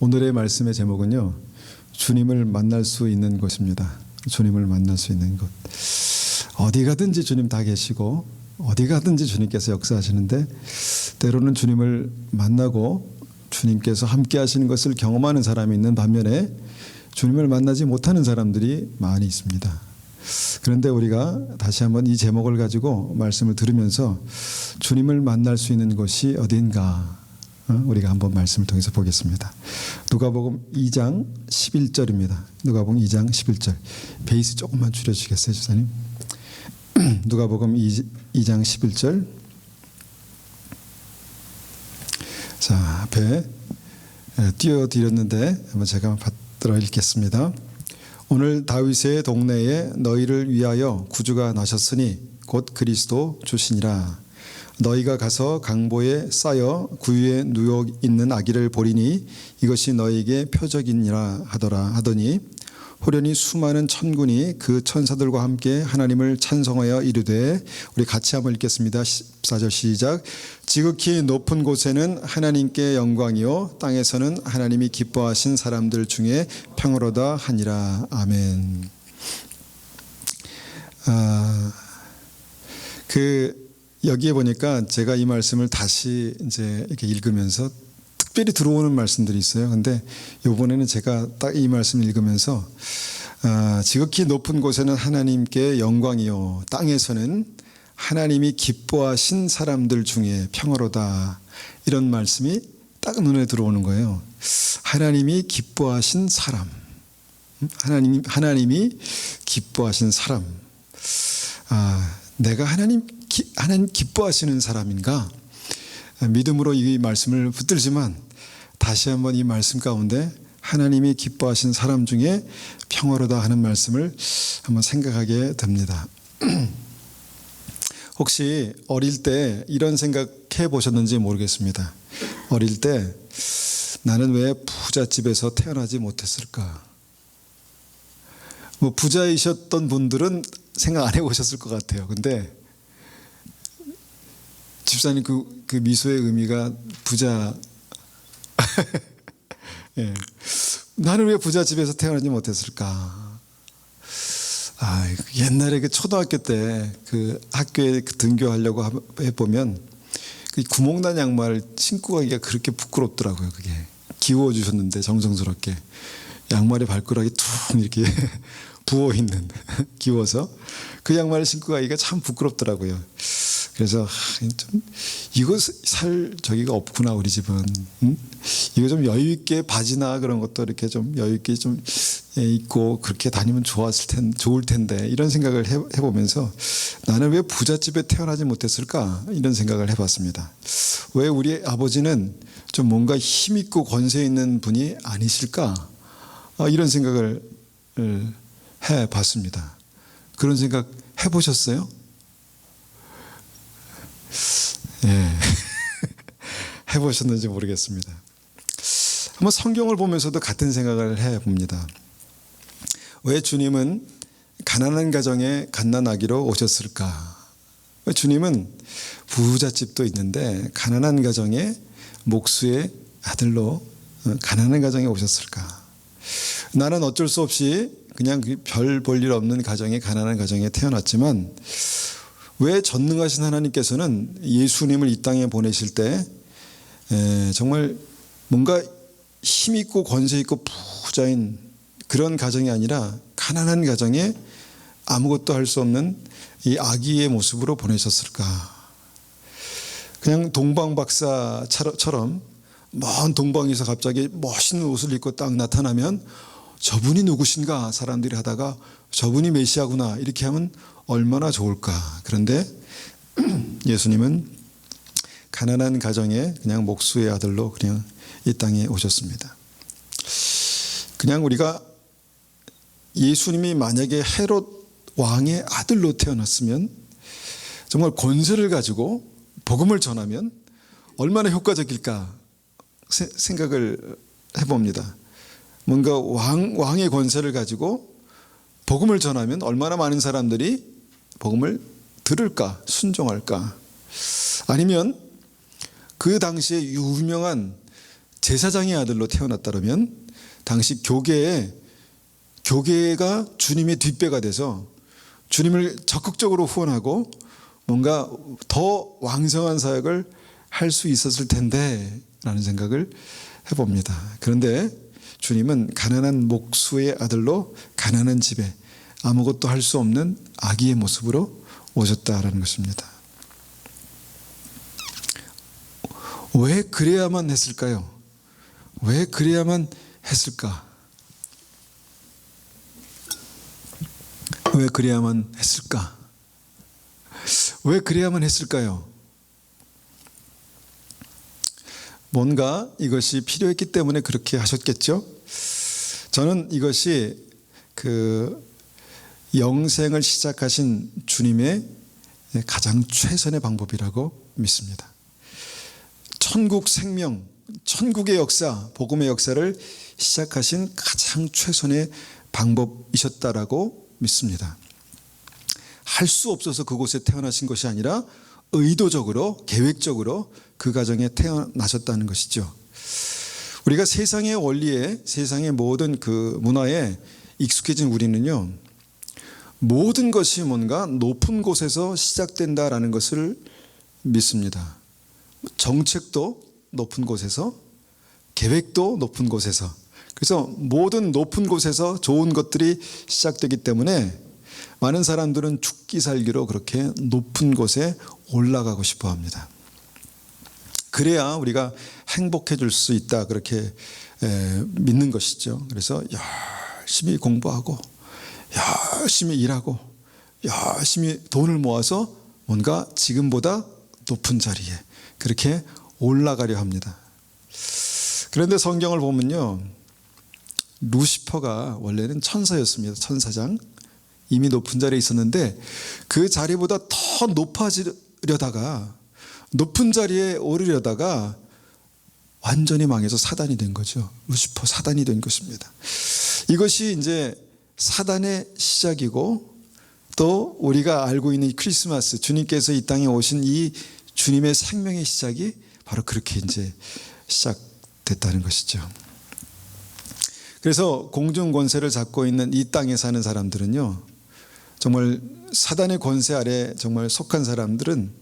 오늘의 말씀의 제목은요, 주님을 만날 수 있는 곳입니다. 주님을 만날 수 있는 곳. 어디 가든지 주님 다 계시고 어디 가든지 주님께서 역사하시는데, 때로는 주님을 만나고 주님께서 함께 하시는 것을 경험하는 사람이 있는 반면에 주님을 만나지 못하는 사람들이 많이 있습니다. 그런데 우리가 다시 한번 이 제목을 가지고 말씀을 들으면서 주님을 만날 수 있는 곳이 어딘가 우리가 한번 말씀을 통해서 보겠습니다. 누가복음 2장 11절입니다. 누가복음 2장 11절. 베이스 조금만 줄여주시겠어요, 주사님? 누가복음 2장 11절. 자, 앞에 띄워드렸는데 한번 제가 받들어 읽겠습니다. 오늘 다윗의 동네에 너희를 위하여 구주가 나셨으니 곧 그리스도 주시니라. 너희가 가서 강보에 쌓여 구유에 누워 있는 아기를 보리니 이것이 너희에게 표적이니라 하더니 호련히 수많은 천군이 그 천사들과 함께 하나님을 찬송하여 이르되, 우리 같이 한번 읽겠습니다. 14절 시작. 지극히 높은 곳에는 하나님께 영광이요 땅에서는 하나님이 기뻐하신 사람들 중에 평화로다 하니라. 아멘. 여기에 보니까 제가 이 말씀을 다시 이제 이렇게 읽으면서 특별히 들어오는 말씀들이 있어요. 근데 이번에는 제가 딱 이 말씀을 읽으면서 지극히 높은 곳에는 하나님께 영광이요 땅에서는 하나님이 기뻐하신 사람들 중에 평화로다, 이런 말씀이 딱 눈에 들어오는 거예요. 하나님이 기뻐하신 사람, 하나님이 기뻐하신 사람. 내가 하나님 기뻐하시는 사람인가? 믿음으로 이 말씀을 붙들지만 다시 한번 이 말씀 가운데 하나님이 기뻐하신 사람 중에 평화로다 하는 말씀을 한번 생각하게 됩니다. 혹시 어릴 때 이런 생각해 보셨는지 모르겠습니다. 어릴 때 나는 왜 부잣집에서 태어나지 못했을까? 뭐 부자이셨던 분들은 생각 안 해보셨을 것 같아요. 근데 집사님 그 미소의 의미가 부자. 예. 나는 왜 부잣집에서 태어나지 못했을까? 옛날에 그 초등학교 때 그 학교에 등교하려고 해보면 그 구멍난 양말 신고 가기가 그렇게 부끄럽더라고요. 그게 기워 주셨는데 정성스럽게 양말의 발가락이 툭 이렇게 부어 있는 기워서 그 양말을 신고 가기가 참 부끄럽더라고요. 그래서 좀 이거 살 저기가 없구나 우리 집은. 이거 좀 여유 있게 바지나 그런 것도 이렇게 좀 여유 있게 좀 입고 그렇게 다니면 좋을 텐데 이런 생각을 해보면서 나는 왜 부잣집에 태어나지 못했을까, 이런 생각을 해봤습니다. 왜 우리 아버지는 좀 뭔가 힘 있고 권세 있는 분이 아니실까, 이런 생각을 해봤습니다. 그런 생각 해보셨어요? 예. 해보셨는지 모르겠습니다. 한번 성경을 보면서도 같은 생각을 해봅니다. 왜 주님은 가난한 가정에 갓난아기로 오셨을까? 왜 주님은 부잣집도 있는데 가난한 가정에 목수의 아들로 가난한 가정에 오셨을까? 나는 어쩔 수 없이 그냥 별 볼 일 없는 가정에, 가난한 가정에 태어났지만 왜 전능하신 하나님께서는 예수님을 이 땅에 보내실 때 정말 뭔가 힘 있고 권세 있고 부자인 그런 가정이 아니라 가난한 가정에 아무것도 할 수 없는 이 아기의 모습으로 보내셨을까? 그냥 동방박사처럼 먼 동방에서 갑자기 멋있는 옷을 입고 딱 나타나면 저분이 누구신가 사람들이 하다가 저분이 메시아구나 이렇게 하면 얼마나 좋을까. 그런데 예수님은 가난한 가정에 그냥 목수의 아들로 그냥 이 땅에 오셨습니다. 그냥 우리가 예수님이 만약에 헤롯 왕의 아들로 태어났으면 정말 권세를 가지고 복음을 전하면 얼마나 효과적일까 생각을 해봅니다. 뭔가 왕의 권세를 가지고 복음을 전하면 얼마나 많은 사람들이 복음을 들을까, 순종할까? 아니면 그 당시에 유명한 제사장의 아들로 태어났다면 당시 교계가 주님의 뒷배가 돼서 주님을 적극적으로 후원하고 뭔가 더 왕성한 사역을 할 수 있었을 텐데 라는 생각을 해봅니다. 그런데 주님은 가난한 목수의 아들로 가난한 집에 아무것도 할 수 없는 아기의 모습으로 오셨다라는 것입니다. 왜 그래야만 했을까요? 왜 그래야만 했을까? 왜 그래야만 했을까? 왜 그래야만 했을까요? 뭔가 이것이 필요했기 때문에 그렇게 하셨겠죠? 저는 이것이 그 영생을 시작하신 주님의 가장 최선의 방법이라고 믿습니다. 천국 생명, 천국의 역사, 복음의 역사를 시작하신 가장 최선의 방법이셨다라고 믿습니다. 할 수 없어서 그곳에 태어나신 것이 아니라 의도적으로, 계획적으로 그 가정에 태어나셨다는 것이죠. 우리가 세상의 원리에, 세상의 모든 그 문화에 익숙해진 우리는요, 모든 것이 뭔가 높은 곳에서 시작된다라는 것을 믿습니다. 정책도 높은 곳에서, 계획도 높은 곳에서. 그래서 모든 높은 곳에서 좋은 것들이 시작되기 때문에 많은 사람들은 죽기 살기로 그렇게 높은 곳에 올라가고 싶어 합니다. 그래야 우리가 행복해질 수 있다, 그렇게 믿는 것이죠. 그래서 열심히 공부하고 열심히 일하고 열심히 돈을 모아서 뭔가 지금보다 높은 자리에 그렇게 올라가려 합니다. 그런데 성경을 보면요, 루시퍼가 원래는 천사였습니다. 천사장. 이미 높은 자리에 있었는데 그 자리보다 더 높아지려다가, 높은 자리에 오르려다가 완전히 망해서 사단이 된 거죠. 루시퍼, 사단이 된 것입니다. 이것이 이제 사단의 시작이고, 또 우리가 알고 있는 이 크리스마스, 주님께서 이 땅에 오신 이 주님의 생명의 시작이 바로 그렇게 이제 시작됐다는 것이죠. 그래서 공중 권세를 잡고 있는 이 땅에 사는 사람들은요, 정말 사단의 권세 아래 정말 속한 사람들은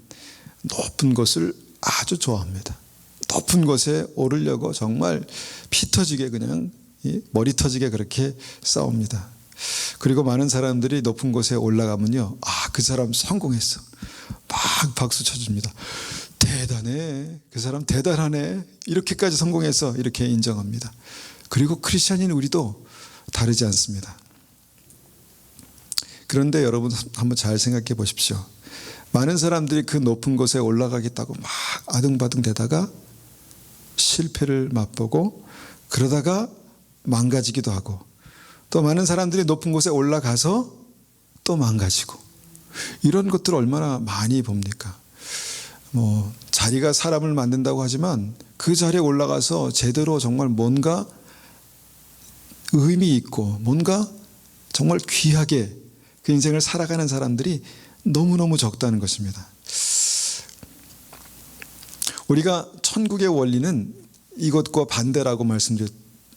높은 것을 아주 좋아합니다. 높은 곳에 오르려고 정말 피 터지게, 그냥 머리 터지게 그렇게 싸웁니다. 그리고 많은 사람들이 높은 곳에 올라가면요, 그 사람 성공했어, 막 박수 쳐줍니다. 대단해, 그 사람 대단하네, 이렇게까지 성공해서 이렇게 인정합니다. 그리고 크리스찬인 우리도 다르지 않습니다. 그런데 여러분 한번 잘 생각해 보십시오. 많은 사람들이 그 높은 곳에 올라가겠다고 막 아등바등 대다가 실패를 맛보고, 그러다가 망가지기도 하고, 또 많은 사람들이 높은 곳에 올라가서 또 망가지고, 이런 것들을 얼마나 많이 봅니까? 자리가 사람을 만든다고 하지만 그 자리에 올라가서 제대로 정말 뭔가 의미 있고 뭔가 정말 귀하게 그 인생을 살아가는 사람들이 너무너무 적다는 것입니다. 우리가 천국의 원리는 이것과 반대라고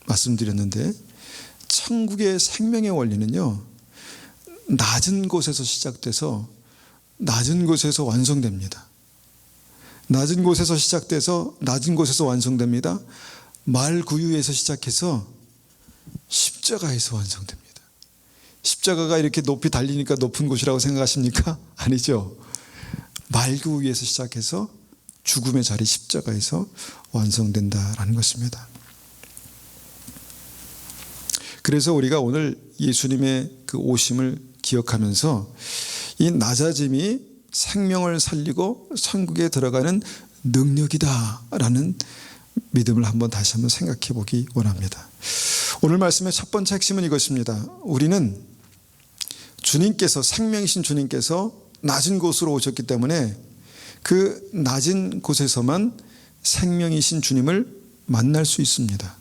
말씀드렸는데, 천국의 생명의 원리는요, 낮은 곳에서 시작돼서 낮은 곳에서 완성됩니다. 낮은 곳에서 시작돼서 낮은 곳에서 완성됩니다. 말구유에서 시작해서 십자가에서 완성됩니다. 십자가가 이렇게 높이 달리니까 높은 곳이라고 생각하십니까? 아니죠. 말구 위에서 시작해서 죽음의 자리 십자가에서 완성된다라는 것입니다. 그래서 우리가 오늘 예수님의 그 오심을 기억하면서 이 낮아짐이 생명을 살리고 천국에 들어가는 능력이다라는 믿음을 다시 한번 생각해 보기 원합니다. 오늘 말씀의 첫 번째 핵심은 이것입니다. 우리는 주님께서, 생명이신 주님께서 낮은 곳으로 오셨기 때문에 그 낮은 곳에서만 생명이신 주님을 만날 수 있습니다.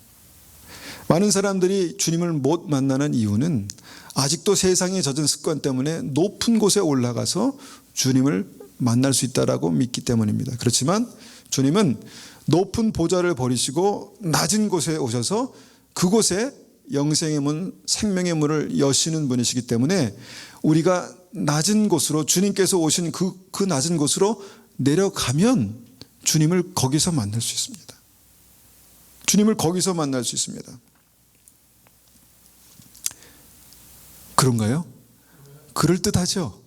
많은 사람들이 주님을 못 만나는 이유는 아직도 세상에 젖은 습관 때문에 높은 곳에 올라가서 주님을 만날 수 있다라고 믿기 때문입니다. 그렇지만 주님은 높은 보좌를 버리시고 낮은 곳에 오셔서 그곳에 영생의 문, 생명의 문을 여시는 분이시기 때문에 우리가 낮은 곳으로, 주님께서 오신 그 낮은 곳으로 내려가면 주님을 거기서 만날 수 있습니다. 주님을 거기서 만날 수 있습니다. 그런가요? 그럴듯하죠.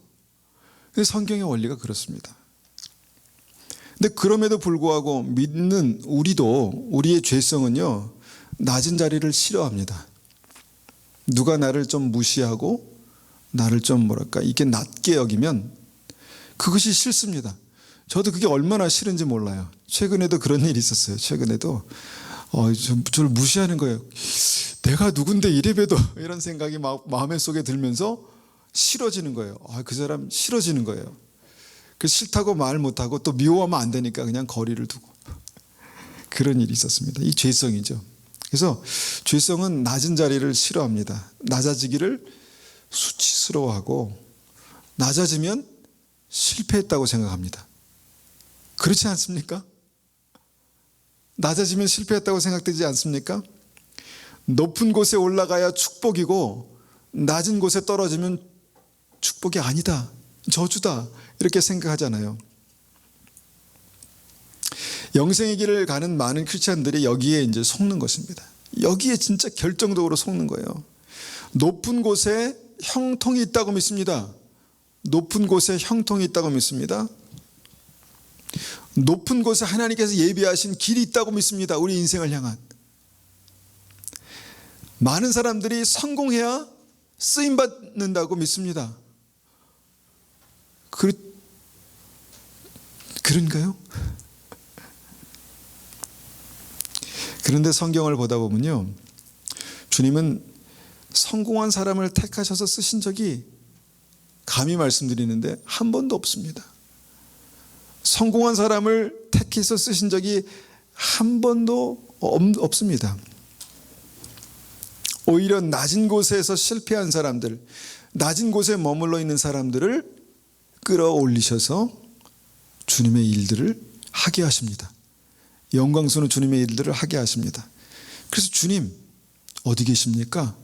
성경의 원리가 그렇습니다. 근데 그럼에도 불구하고 믿는 우리도, 우리의 죄성은요, 낮은 자리를 싫어합니다. 누가 나를 좀 무시하고 나를 좀 이게 낮게 여기면 그것이 싫습니다. 저도 그게 얼마나 싫은지 몰라요. 최근에도 그런 일이 있었어요. 최근에도 저를 무시하는 거예요. 내가 누군데 이래봬도, 이런 생각이 마음의 속에 들면서 싫어지는 거예요. 그 사람 싫어지는 거예요. 그 싫다고 말 못하고 또 미워하면 안 되니까 그냥 거리를 두고 그런 일이 있었습니다. 이 죄성이죠. 그래서 죄성은 낮은 자리를 싫어합니다. 낮아지기를 수치스러워하고 낮아지면 실패했다고 생각합니다. 그렇지 않습니까? 낮아지면 실패했다고 생각되지 않습니까? 높은 곳에 올라가야 축복이고 낮은 곳에 떨어지면 축복이 아니다, 저주다, 이렇게 생각하잖아요. 영생의 길을 가는 많은 크리스찬들이 여기에 이제 속는 것입니다. 여기에 진짜 결정적으로 속는 거예요. 높은 곳에 형통이 있다고 믿습니다. 높은 곳에 형통이 있다고 믿습니다. 높은 곳에 하나님께서 예비하신 길이 있다고 믿습니다. 우리 인생을 향한. 많은 사람들이 성공해야 쓰임받는다고 믿습니다. 그런가요? 그런데 성경을 보다 보면요, 주님은 성공한 사람을 택하셔서 쓰신 적이, 감히 말씀드리는데, 한 번도 없습니다. 성공한 사람을 택해서 쓰신 적이 한 번도 없습니다. 오히려 낮은 곳에서 실패한 사람들, 낮은 곳에 머물러 있는 사람들을 끌어올리셔서 주님의 일들을 하게 하십니다. 영광스러운 주님의 일들을 하게 하십니다. 그래서 주님 어디 계십니까?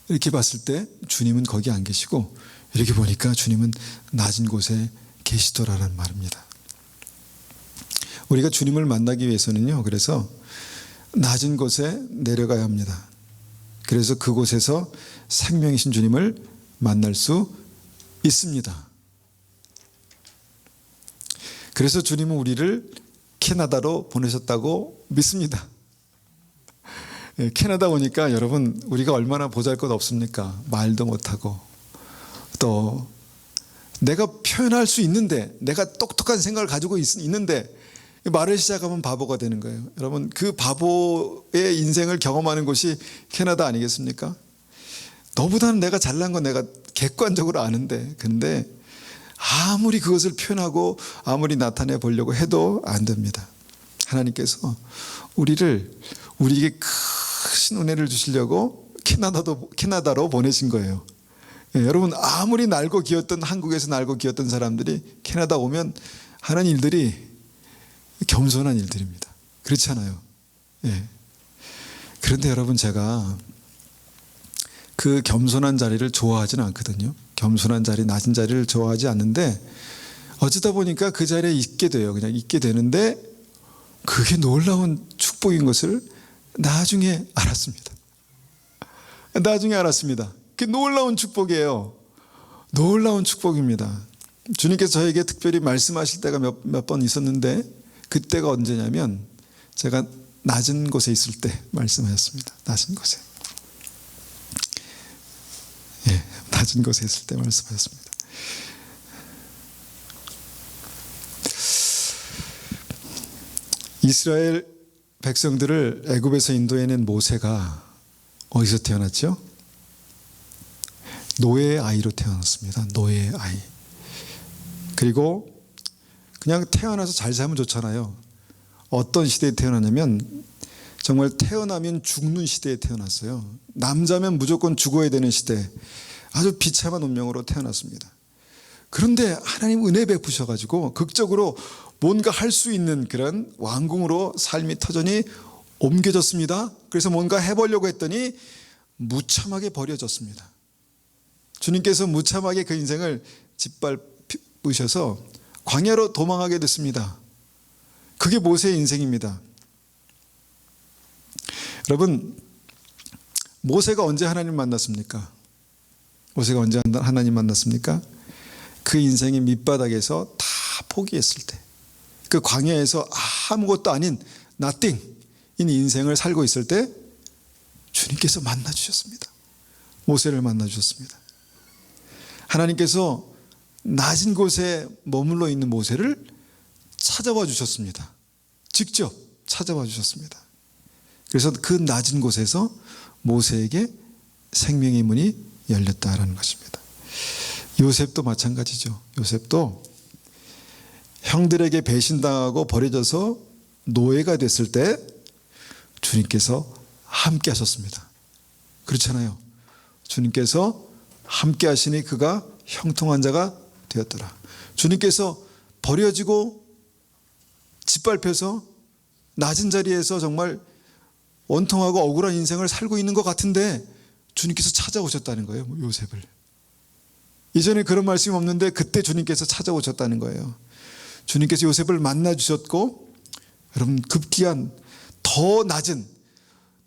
이렇게 봤을 때 주님은 거기 안 계시고, 이렇게 보니까 주님은 낮은 곳에 계시더라라는 말입니다. 우리가 주님을 만나기 위해서는요, 그래서 낮은 곳에 내려가야 합니다. 그래서 그곳에서 생명이신 주님을 만날 수 있습니다. 그래서 주님은 우리를 캐나다로 보내셨다고 믿습니다. 캐나다 오니까 여러분, 우리가 얼마나 보잘것 없습니까? 말도 못하고, 또 내가 표현할 수 있는데, 내가 똑똑한 생각을 가지고 있는데 말을 시작하면 바보가 되는 거예요. 여러분, 그 바보의 인생을 경험하는 곳이 캐나다 아니겠습니까? 너보다는 내가 잘난 건 내가 객관적으로 아는데, 근데 아무리 그것을 표현하고 아무리 나타내 보려고 해도 안 됩니다. 하나님께서 우리에게 큰 은혜를 주시려고 캐나다로 보내신 거예요. 여러분, 아무리 날고 기었던, 한국에서 날고 기었던 사람들이 캐나다 오면 하는 일들이 겸손한 일들입니다. 그렇지 않아요? 그런데 여러분, 제가 그 겸손한 자리를 좋아하지는 않거든요. 겸손한 자리, 낮은 자리를 좋아하지 않는데, 어쩌다 보니까 그 자리에 있게 돼요. 그냥 있게 되는데, 그게 놀라운 축복인 것을 나중에 알았습니다. 나중에 알았습니다. 그게 놀라운 축복이에요. 놀라운 축복입니다. 주님께서 저에게 특별히 말씀하실 때가 몇 번 있었는데, 그때가 언제냐면 제가 낮은 곳에 있을 때 말씀하셨습니다. 낮은 곳에. 낮은 곳에 있을 때 말씀하셨습니다. 이스라엘 백성들을 애굽에서 인도해낸 모세가 어디서 태어났죠? 노예의 아이로 태어났습니다. 노예의 아이. 그리고 그냥 태어나서 잘 살면 좋잖아요. 어떤 시대에 태어나냐면 정말 태어나면 죽는 시대에 태어났어요. 남자면 무조건 죽어야 되는 시대, 아주 비참한 운명으로 태어났습니다. 그런데 하나님 은혜 베푸셔가지고 극적으로 뭔가 할 수 있는 그런 왕궁으로 삶이 터전이 옮겨졌습니다. 그래서 뭔가 해보려고 했더니 무참하게 버려졌습니다. 주님께서 무참하게 그 인생을 짓밟으셔서 광야로 도망하게 됐습니다. 그게 모세의 인생입니다. 여러분, 모세가 언제 하나님 만났습니까? 모세가 언제 하나님 만났습니까? 그 인생의 밑바닥에서 다 포기했을 때, 그 광야에서 아무것도 아닌 nothing 인 인생을 살고 있을 때 주님께서 만나주셨습니다. 모세를 만나주셨습니다. 하나님께서 낮은 곳에 머물러 있는 모세를 찾아와 주셨습니다. 직접 찾아와 주셨습니다. 그래서 그 낮은 곳에서 모세에게 생명의 문이 열렸다라는 것입니다. 요셉도 마찬가지죠. 요셉도 형들에게 배신당하고 버려져서 노예가 됐을 때 주님께서 함께 하셨습니다. 그렇잖아요. 주님께서 함께 하시니 그가 형통한 자가 되었더라. 주님께서 버려지고 짓밟혀서 낮은 자리에서 정말 원통하고 억울한 인생을 살고 있는 것 같은데 주님께서 찾아오셨다는 거예요. 요셉을. 이전에 그런 말씀이 없는데 그때 주님께서 찾아오셨다는 거예요. 주님께서 요셉을 만나주셨고, 여러분, 급기한 더 낮은,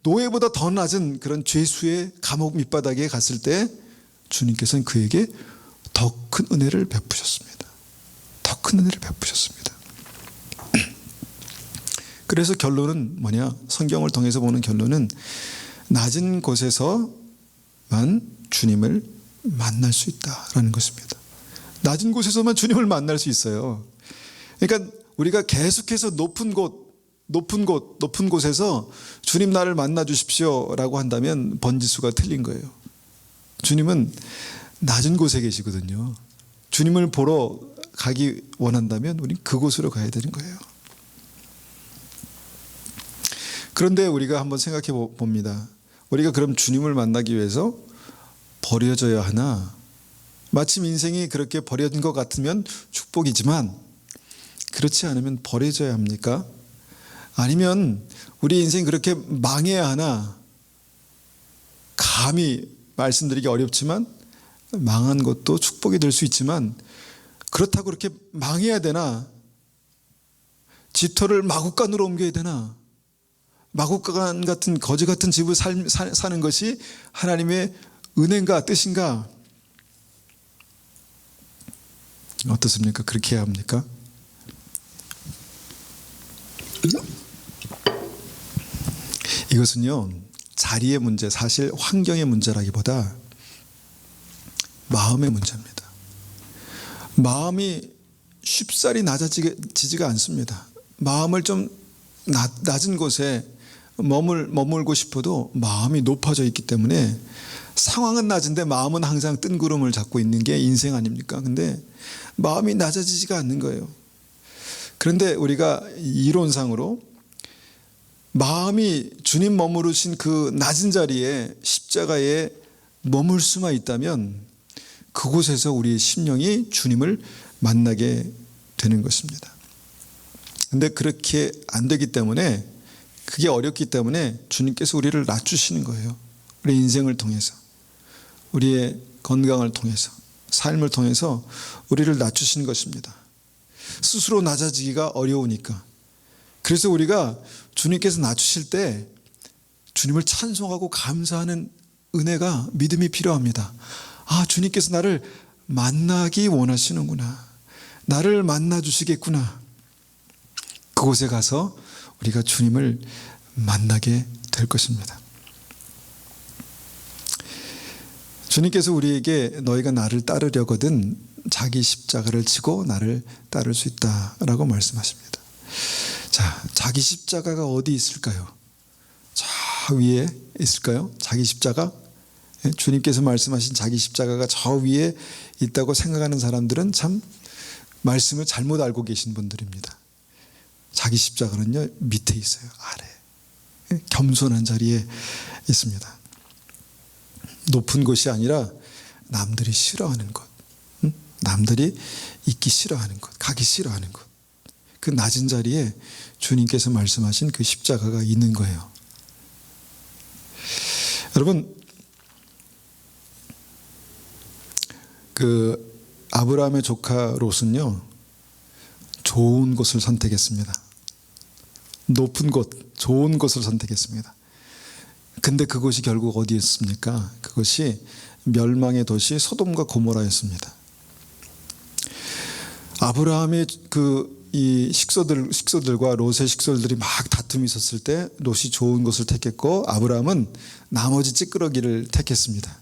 노예보다 더 낮은 그런 죄수의 감옥 밑바닥에 갔을 때 주님께서는 그에게 더 큰 은혜를 베푸셨습니다. 더 큰 은혜를 베푸셨습니다. 그래서 결론은 뭐냐? 성경을 통해서 보는 결론은 낮은 곳에서만 주님을 만날 수 있다라는 것입니다. 낮은 곳에서만 주님을 만날 수 있어요. 그러니까 우리가 계속해서 높은 곳에서 주님 나를 만나 주십시오 라고 한다면 번지수가 틀린 거예요. 주님은 낮은 곳에 계시거든요. 주님을 보러 가기 원한다면 우리는 그곳으로 가야 되는 거예요. 그런데 우리가 한번 생각해 봅니다. 우리가 그럼 주님을 만나기 위해서 버려져야 하나? 마침 인생이 그렇게 버려진 것 같으면 축복이지만 그렇지 않으면 버려져야 합니까? 아니면 우리 인생이 그렇게 망해야 하나? 감히 말씀드리기 어렵지만 망한 것도 축복이 될 수 있지만 그렇다고 그렇게 망해야 되나? 집터를 마구간으로 옮겨야 되나? 마구간 같은 거지 같은 집을 사는 것이 하나님의 은혜인가 뜻인가? 어떻습니까? 그렇게 해야 합니까? 이것은요, 자리의 문제, 사실 환경의 문제라기보다 마음의 문제입니다. 마음이 쉽사리 낮아지지가 않습니다. 마음을 좀 낮은 곳에 머물고 싶어도 마음이 높아져 있기 때문에 상황은 낮은데 마음은 항상 뜬구름을 잡고 있는 게 인생 아닙니까? 근데 마음이 낮아지지가 않는 거예요. 그런데 우리가 이론상으로 마음이 주님 머무르신 그 낮은 자리에 십자가에 머물 수만 있다면 그곳에서 우리의 심령이 주님을 만나게 되는 것입니다. 근데 그렇게 안 되기 때문에, 그게 어렵기 때문에 주님께서 우리를 낮추시는 거예요. 우리 인생을 통해서, 우리의 건강을 통해서, 삶을 통해서 우리를 낮추시는 것입니다. 스스로 낮아지기가 어려우니까. 그래서 우리가 주님께서 낮추실 때 주님을 찬송하고 감사하는 은혜가, 믿음이 필요합니다. 아, 주님께서 나를 만나기 원하시는구나. 나를 만나 주시겠구나. 그곳에 가서 우리가 주님을 만나게 될 것입니다. 주님께서 우리에게 너희가 나를 따르려거든 자기 십자가를 지고 나를 따를 수 있다라고 말씀하십니다. 자, 자기 십자가가 어디 있을까요? 저 위에 있을까요? 자기 십자가? 주님께서 말씀하신 자기 십자가가 저 위에 있다고 생각하는 사람들은 참 말씀을 잘못 알고 계신 분들입니다. 자기 십자가는요, 밑에 있어요. 아래. 겸손한 자리에 있습니다. 높은 곳이 아니라 남들이 싫어하는 곳, 남들이 있기 싫어하는 곳, 가기 싫어하는 곳, 그 낮은 자리에 주님께서 말씀하신 그 십자가가 있는 거예요. 여러분, 그 아브라함의 조카 롯은요, 좋은 곳을 선택했습니다. 높은 곳, 좋은 곳을 선택했습니다. 근데 그곳이 결국 어디였습니까? 그것이 멸망의 도시 소돔과 고모라였습니다. 아브라함의 이 식소들과 롯의 식소들이 막 다툼이 있었을 때 롯이 좋은 곳을 택했고 아브라함은 나머지 찌끄러기를 택했습니다.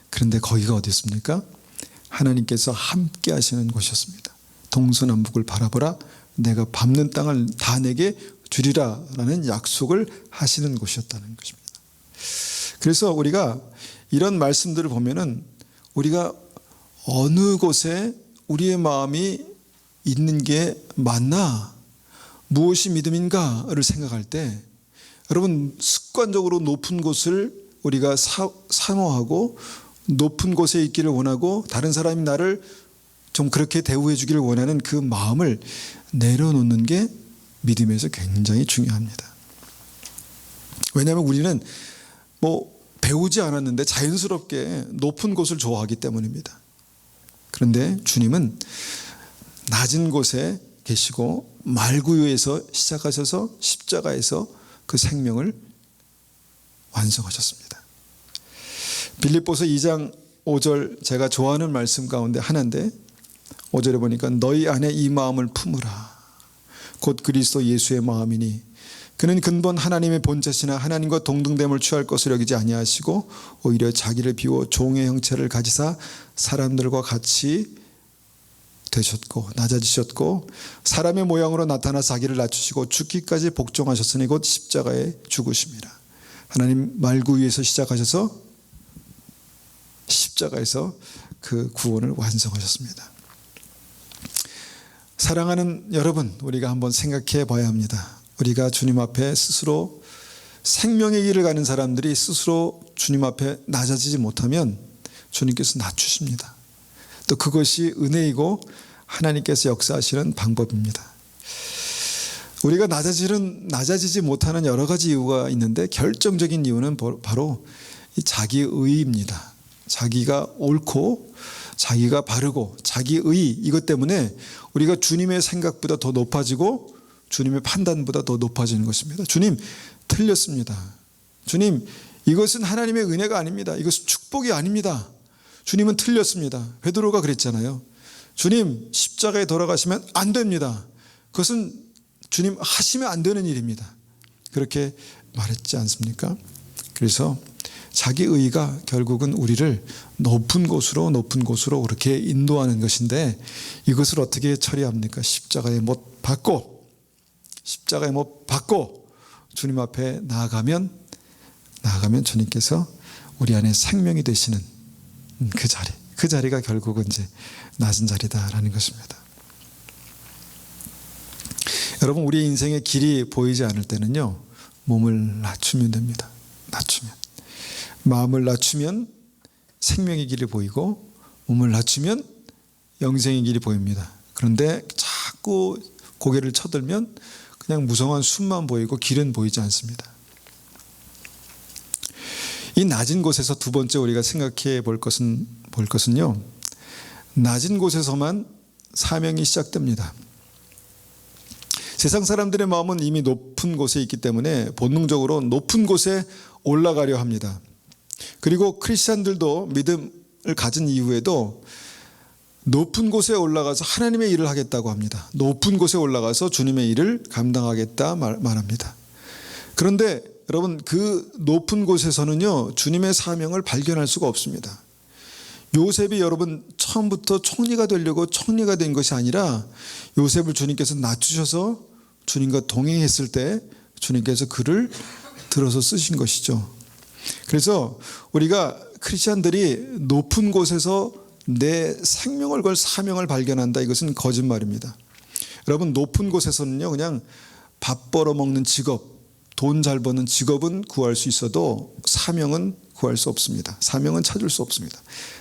그런데 거기가 어디였습니까? 하나님께서 함께 하시는 곳이었습니다. 동서남북을 바라보라, 내가 밟는 땅을 다 내게 주리라 라는 약속을 하시는 곳이었다는 것입니다. 그래서 우리가 이런 말씀들을 보면은 우리가 어느 곳에 우리의 마음이 있는 게 맞나, 무엇이 믿음인가를 생각할 때 여러분, 습관적으로 높은 곳을 우리가 사모하고 높은 곳에 있기를 원하고 다른 사람이 나를 좀 그렇게 대우해 주기를 원하는 그 마음을 내려놓는 게 믿음에서 굉장히 중요합니다. 왜냐하면 우리는 배우지 않았는데 자연스럽게 높은 곳을 좋아하기 때문입니다. 그런데 주님은 낮은 곳에 계시고 말구유에서 시작하셔서 십자가에서 그 생명을 완성하셨습니다. 빌립보서 2장 5절, 제가 좋아하는 말씀 가운데 하나인데 5절에 보니까 너희 안에 이 마음을 품으라, 곧 그리스도 예수의 마음이니 그는 근본 하나님의 본체시나 하나님과 동등됨을 취할 것을 여기지 아니하시고 오히려 자기를 비워 종의 형체를 가지사 사람들과 같이 되셨고 낮아지셨고 사람의 모양으로 나타나 자기를 낮추시고 죽기까지 복종하셨으니 곧 십자가에 죽으심이라. 하나님 말구유에서 시작하셔서 십자가에서 그 구원을 완성하셨습니다. 사랑하는 여러분, 우리가 한번 생각해 봐야 합니다. 우리가 주님 앞에 스스로 생명의 길을 가는 사람들이 스스로 주님 앞에 낮아지지 못하면 주님께서 낮추십니다. 또 그것이 은혜이고 하나님께서 역사하시는 방법입니다. 우리가 낮아지지 못하는 여러 가지 이유가 있는데 결정적인 이유는 바로 이 자기의입니다. 자기가 옳고 자기가 바르고 자기의, 이것 때문에 우리가 주님의 생각보다 더 높아지고 주님의 판단보다 더 높아지는 것입니다. 주님 틀렸습니다. 주님 이것은 하나님의 은혜가 아닙니다. 이것은 축복이 아닙니다. 주님은 틀렸습니다. 베드로가 그랬잖아요. 주님 십자가에 돌아가시면 안 됩니다. 그것은 주님 하시면 안 되는 일입니다. 그렇게 말했지 않습니까? 그래서 자기의가 결국은 우리를 높은 곳으로 그렇게 인도하는 것인데 이것을 어떻게 처리합니까? 십자가에 못 박고 주님 앞에 나아가면 주님께서 우리 안에 생명이 되시는 그 자리가 결국은 이제 낮은 자리다라는 것입니다. 여러분, 우리 인생의 길이 보이지 않을 때는요, 몸을 낮추면 됩니다. 마음을 낮추면 생명의 길이 보이고 몸을 낮추면 영생의 길이 보입니다. 그런데 자꾸 고개를 쳐들면 그냥 무성한 숨만 보이고 길은 보이지 않습니다. 이 낮은 곳에서 두 번째 우리가 생각해 볼 것은요, 낮은 곳에서만 사명이 시작됩니다. 세상 사람들의 마음은 이미 높은 곳에 있기 때문에 본능적으로 높은 곳에 올라가려 합니다. 그리고 크리스찬들도 믿음을 가진 이후에도 높은 곳에 올라가서 하나님의 일을 하겠다고 합니다. 높은 곳에 올라가서 주님의 일을 감당하겠다 말합니다. 그런데 여러분, 그 높은 곳에서는요, 주님의 사명을 발견할 수가 없습니다. 요셉이 여러분 처음부터 총리가 되려고 총리가 된 것이 아니라 요셉을 주님께서 낮추셔서 주님과 동행했을 때 주님께서 그를 들어서 쓰신 것이죠. 그래서 우리가 크리스찬들이 높은 곳에서 내 생명을 걸 사명을 발견한다, 이것은 거짓말입니다. 여러분, 높은 곳에서는요, 그냥 밥 벌어먹는 직업, 돈 잘 버는 직업은 구할 수 있어도 사명은 구할 수 없습니다. 사명은 찾을 수 없습니다.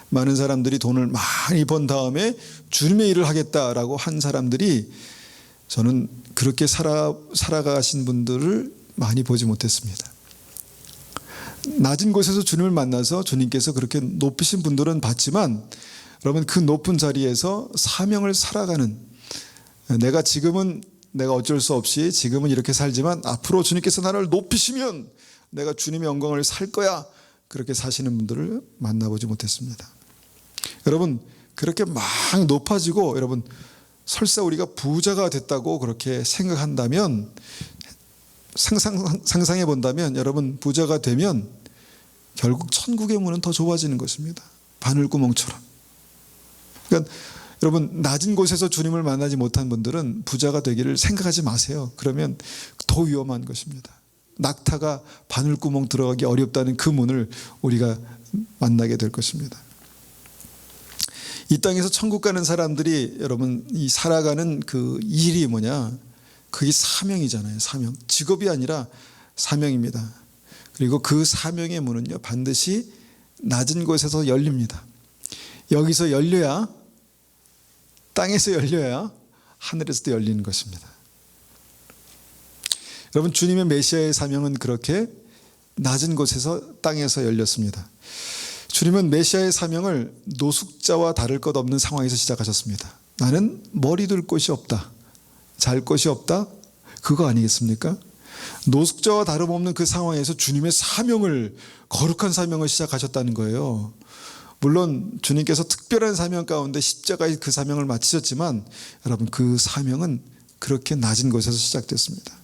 많은 사람들이 돈을 많이 번 다음에 주님의 일을 하겠다라고 한 사람들이 저는 그렇게 살아가신 분들을 많이 보지 못했습니다. 낮은 곳에서 주님을 만나서 주님께서 그렇게 높이신 분들은 봤지만 여러분, 그 높은 자리에서 사명을 살아가는, 내가 지금은 내가 어쩔 수 없이 지금은 이렇게 살지만 앞으로 주님께서 나를 높이시면 내가 주님의 영광을 살 거야, 그렇게 사시는 분들을 만나보지 못했습니다. 여러분, 그렇게 막 높아지고 여러분 설사 우리가 부자가 됐다고 그렇게 생각한다면, 상상해 본다면, 여러분 부자가 되면 결국 천국의 문은 더 좁아지는 것입니다. 바늘구멍처럼. 그러니까 여러분, 낮은 곳에서 주님을 만나지 못한 분들은 부자가 되기를 생각하지 마세요. 그러면 더 위험한 것입니다. 낙타가 바늘구멍 들어가기 어렵다는 그 문을 우리가 만나게 될 것입니다. 이 땅에서 천국 가는 사람들이 여러분 이 살아가는 그 일이 뭐냐? 그게 사명이잖아요. 사명. 직업이 아니라 사명입니다. 그리고 그 사명의 문은요, 반드시 낮은 곳에서 열립니다. 여기서 열려야, 땅에서 열려야 하늘에서도 열리는 것입니다. 여러분, 주님의 메시아의 사명은 그렇게 낮은 곳에서 땅에서 열렸습니다. 주님은 메시아의 사명을 노숙자와 다를 것 없는 상황에서 시작하셨습니다. 나는 머리 둘 곳이 없다, 잘 곳이 없다, 그거 아니겠습니까? 노숙자와 다름없는 그 상황에서 주님의 사명을, 거룩한 사명을 시작하셨다는 거예요. 물론 주님께서 특별한 사명 가운데 십자가의 그 사명을 마치셨지만 여러분, 그 사명은 그렇게 낮은 곳에서 시작됐습니다.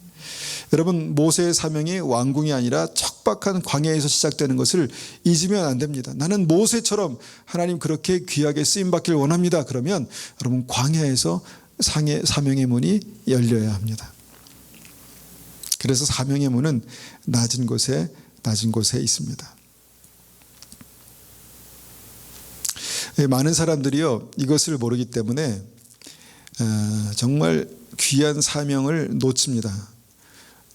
여러분, 모세의 사명이 왕궁이 아니라 척박한 광야에서 시작되는 것을 잊으면 안 됩니다. 나는 모세처럼 하나님 그렇게 귀하게 쓰임받기를 원합니다. 그러면 여러분, 광야에서 사명의 문이 열려야 합니다. 그래서 사명의 문은 낮은 곳에 있습니다. 많은 사람들이요, 이것을 모르기 때문에 정말 귀한 사명을 놓칩니다.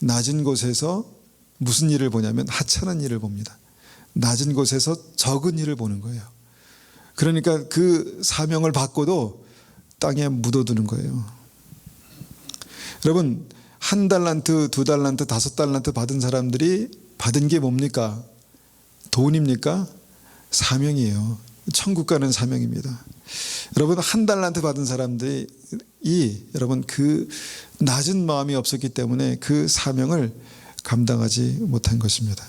낮은 곳에서 무슨 일을 보냐면 하찮은 일을 봅니다. 낮은 곳에서 적은 일을 보는 거예요. 그러니까 그 사명을 받고도 땅에 묻어두는 거예요. 여러분, 1달란트, 2달란트, 5달란트 받은 사람들이 받은 게 뭡니까? 돈입니까? 사명이에요. 천국 가는 사명입니다. 여러분, 1달란트 받은 사람들이 여러분 그 낮은 마음이 없었기 때문에 그 사명을 감당하지 못한 것입니다.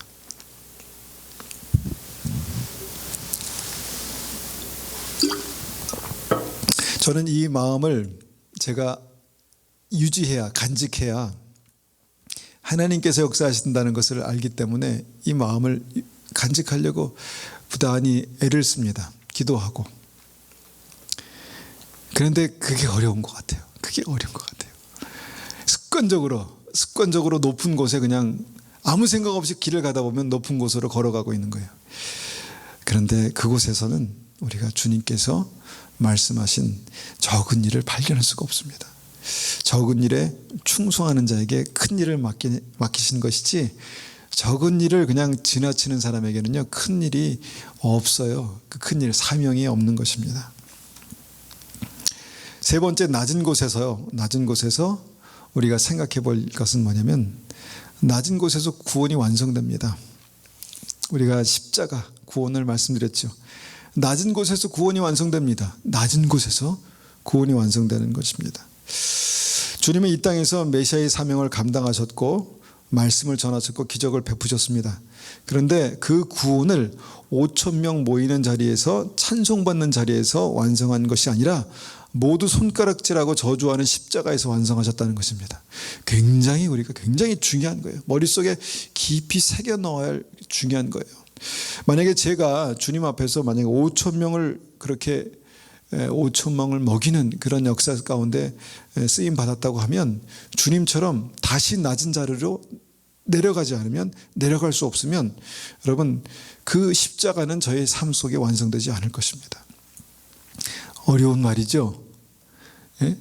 저는 이 마음을 제가 유지해야, 간직해야 하나님께서 역사하신다는 것을 알기 때문에 이 마음을 간직하려고 부단히 애를 씁니다. 기도하고. 그런데 그게 어려운 것 같아요. 습관적으로 높은 곳에 그냥 아무 생각 없이 길을 가다 보면 높은 곳으로 걸어가고 있는 거예요. 그런데 그곳에서는 우리가 주님께서 말씀하신 적은 일을 발견할 수가 없습니다. 적은 일에 충성하는 자에게 큰 일을 맡기신 것이지, 적은 일을 그냥 지나치는 사람에게는요, 큰 일이 없어요. 그 큰 일, 사명이 없는 것입니다. 세 번째, 낮은 곳에서 우리가 생각해 볼 것은 뭐냐면, 낮은 곳에서 구원이 완성됩니다. 우리가 십자가 구원을 말씀드렸죠. 낮은 곳에서 구원이 완성됩니다. 낮은 곳에서 구원이 완성되는 것입니다. 주님은 이 땅에서 메시아의 사명을 감당하셨고 말씀을 전하셨고 기적을 베푸셨습니다. 그런데 그 구원을 5,000명 모이는 자리에서, 찬송받는 자리에서 완성한 것이 아니라 모두 손가락질하고 저주하는 십자가에서 완성하셨다는 것입니다. 우리가 굉장히 중요한 거예요. 머릿속에 깊이 새겨 넣어야 할 중요한 거예요. 만약에 제가 주님 앞에서 만약에 5,000명을 그렇게 5,000명을 먹이는 그런 역사 가운데 쓰임 받았다고 하면, 주님처럼 다시 낮은 자리로 내려가지 않으면, 내려갈 수 없으면 여러분, 그 십자가는 저의 삶 속에 완성되지 않을 것입니다. 어려운 말이죠. 예?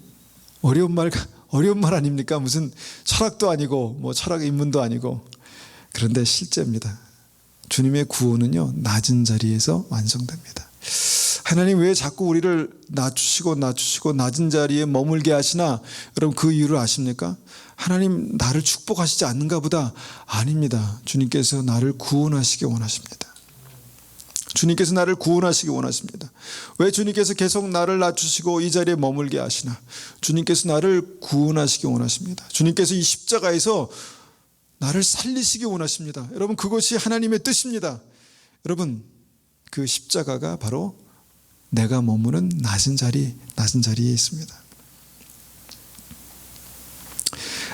어려운 말 아닙니까? 무슨 철학도 아니고 뭐 철학 입문도 아니고. 그런데 실제입니다. 주님의 구원은요, 낮은 자리에서 완성됩니다. 하나님 왜 자꾸 우리를 낮추시고 낮은 자리에 머물게 하시나? 여러분 그 이유를 아십니까? 하나님 나를 축복하시지 않는가 보다. 아닙니다. 주님께서 나를 구원하시기 원하십니다. 주님께서 나를 구원하시기 원하십니다. 왜 주님께서 계속 나를 낮추시고 이 자리에 머물게 하시나? 주님께서 나를 구원하시기 원하십니다. 주님께서 이 십자가에서 나를 살리시기 원하십니다. 여러분 그것이 하나님의 뜻입니다. 여러분 그 십자가가 바로 내가 머무는 낮은 자리에 있습니다.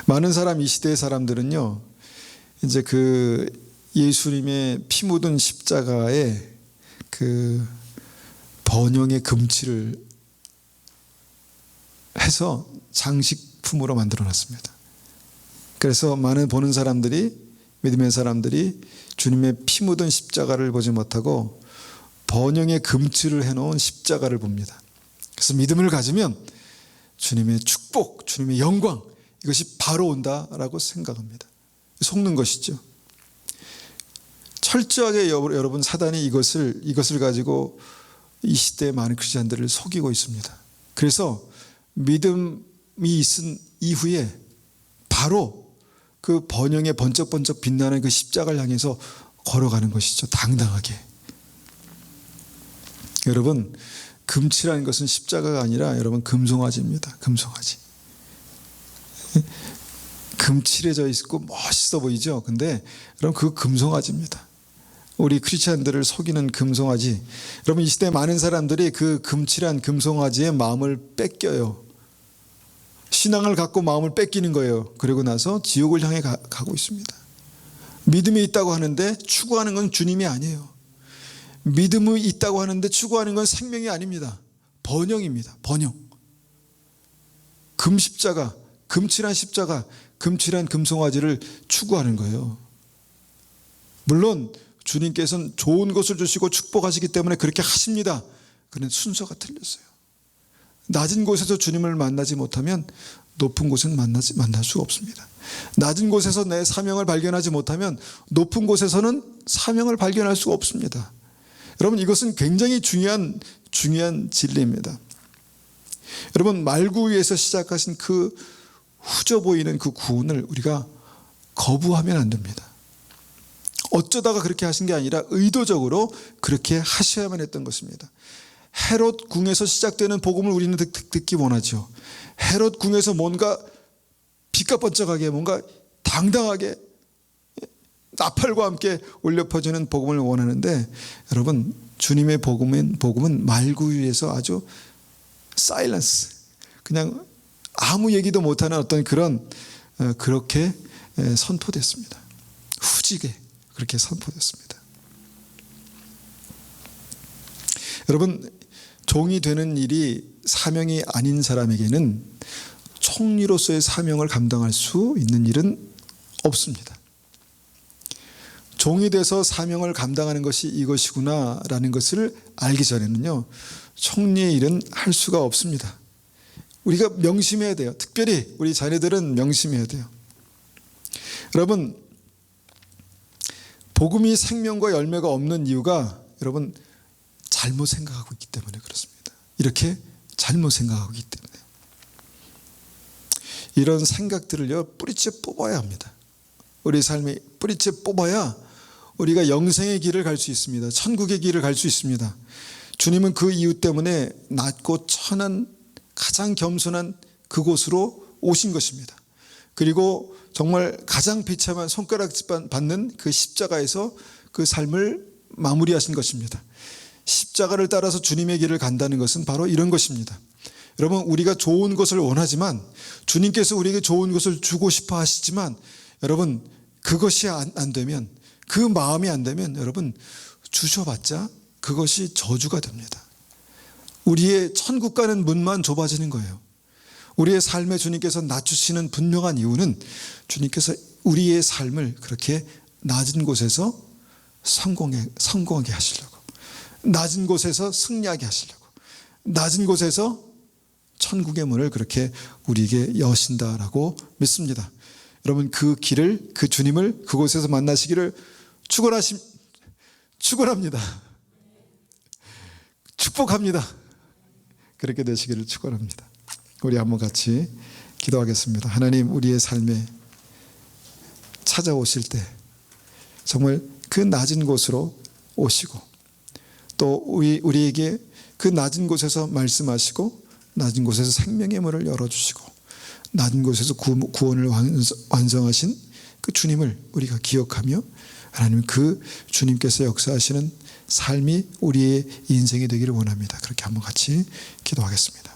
많은 사람, 이 시대의 사람들은요, 이제 그 예수님의 피 묻은 십자가에 그 번영의 금치를 해서 장식품으로 만들어 놨습니다. 그래서 많은 보는 사람들이, 믿음의 사람들이 주님의 피 묻은 십자가를 보지 못하고 번영의 금치를 해놓은 십자가를 봅니다. 그래서 믿음을 가지면 주님의 축복, 주님의 영광, 이것이 바로 온다라고 생각합니다. 속는 것이죠. 철저하게 여러분 사단이 이것을 가지고 이 시대의 많은 크리스찬들을 속이고 있습니다. 그래서 믿음이 있은 이후에 바로 그 번영의 번쩍번쩍 빛나는 그 십자가를 향해서 걸어가는 것이죠. 당당하게. 여러분 금치라는 것은 십자가가 아니라 여러분 금송아지입니다. 금송아지. 금칠해져 있고 멋있어 보이죠. 근데 여러분 그 금송아지입니다. 우리 크리스찬들을 속이는 금송아지. 여러분 이 시대 많은 사람들이 그 금칠한 금송아지의 마음을 뺏겨요. 신앙을 갖고 마음을 뺏기는 거예요. 그리고 나서 지옥을 향해 가고 있습니다. 믿음이 있다고 하는데 추구하는 건 주님이 아니에요. 믿음이 있다고 하는데 추구하는 건 생명이 아닙니다. 번영입니다. 번영. 금십자가, 금칠한 십자가, 금칠한 금송아지를 추구하는 거예요. 물론 주님께서는 좋은 것을 주시고 축복하시기 때문에 그렇게 하십니다. 그런데 순서가 틀렸어요. 낮은 곳에서 주님을 만나지 못하면 높은 곳은 만날 수가 없습니다. 낮은 곳에서 내 사명을 발견하지 못하면 높은 곳에서는 사명을 발견할 수가 없습니다. 여러분 이것은 굉장히 중요한 진리입니다. 여러분 말구위에서 시작하신 그 후져 보이는 그 구원을 우리가 거부하면 안 됩니다. 어쩌다가 그렇게 하신 게 아니라 의도적으로 그렇게 하셔야만 했던 것입니다. 헤롯 궁에서 시작되는 복음을 우리는 듣기 원하죠. 헤롯 궁에서 뭔가 빛과 번쩍하게, 뭔가 당당하게 나팔과 함께 울려 퍼지는 복음을 원하는데, 여러분 주님의 복음은 말구위에서 아주 사일런스, 그냥 아무 얘기도 못하는 어떤 그렇게 선포됐습니다. 후지게 그렇게 선포됐습니다. 여러분 종이 되는 일이 사명이 아닌 사람에게는 총리로서의 사명을 감당할 수 있는 일은 없습니다. 종이 돼서 사명을 감당하는 것이 이것이구나 라는 것을 알기 전에는요, 총리의 일은 할 수가 없습니다. 우리가 명심해야 돼요. 특별히 우리 자녀들은 명심해야 돼요. 여러분 복음이 생명과 열매가 없는 이유가 여러분 잘못 생각하고 있기 때문에 그렇습니다. 이렇게 잘못 생각하고 있기 때문에. 이런 생각들을요 뿌리째 뽑아야 합니다. 우리 삶에 뿌리째 뽑아야 우리가 영생의 길을 갈 수 있습니다. 천국의 길을 갈 수 있습니다. 주님은 그 이유 때문에 낮고 천한 가장 겸손한 그곳으로 오신 것입니다. 그리고 정말 가장 비참한 손가락질 받는 그 십자가에서 그 삶을 마무리하신 것입니다. 십자가를 따라서 주님의 길을 간다는 것은 바로 이런 것입니다. 여러분 우리가 좋은 것을 원하지만 주님께서 우리에게 좋은 것을 주고 싶어 하시지만 여러분 그것이 안 되면, 그 마음이 안 되면 여러분 주셔봤자 그것이 저주가 됩니다. 우리의 천국 가는 문만 좁아지는 거예요. 우리의 삶에 주님께서 낮추시는 분명한 이유는 주님께서 우리의 삶을 그렇게 낮은 곳에서 성공하게 하시려고, 낮은 곳에서 승리하게 하시려고, 낮은 곳에서 천국의 문을 그렇게 우리에게 여신다라고 믿습니다. 여러분 그 길을, 그 주님을 그곳에서 만나시기를 축원합니다. 축복합니다. 그렇게 되시기를 축원합니다. 우리 한번 같이 기도하겠습니다. 하나님, 우리의 삶에 찾아오실 때 정말 그 낮은 곳으로 오시고 또 우리에게 그 낮은 곳에서 말씀하시고 낮은 곳에서 생명의 문을 열어주시고 낮은 곳에서 구원을 완성하신 그 주님을 우리가 기억하며 하나님, 그 주님께서 역사하시는 삶이 우리의 인생이 되기를 원합니다. 그렇게 한번 같이 기도하겠습니다.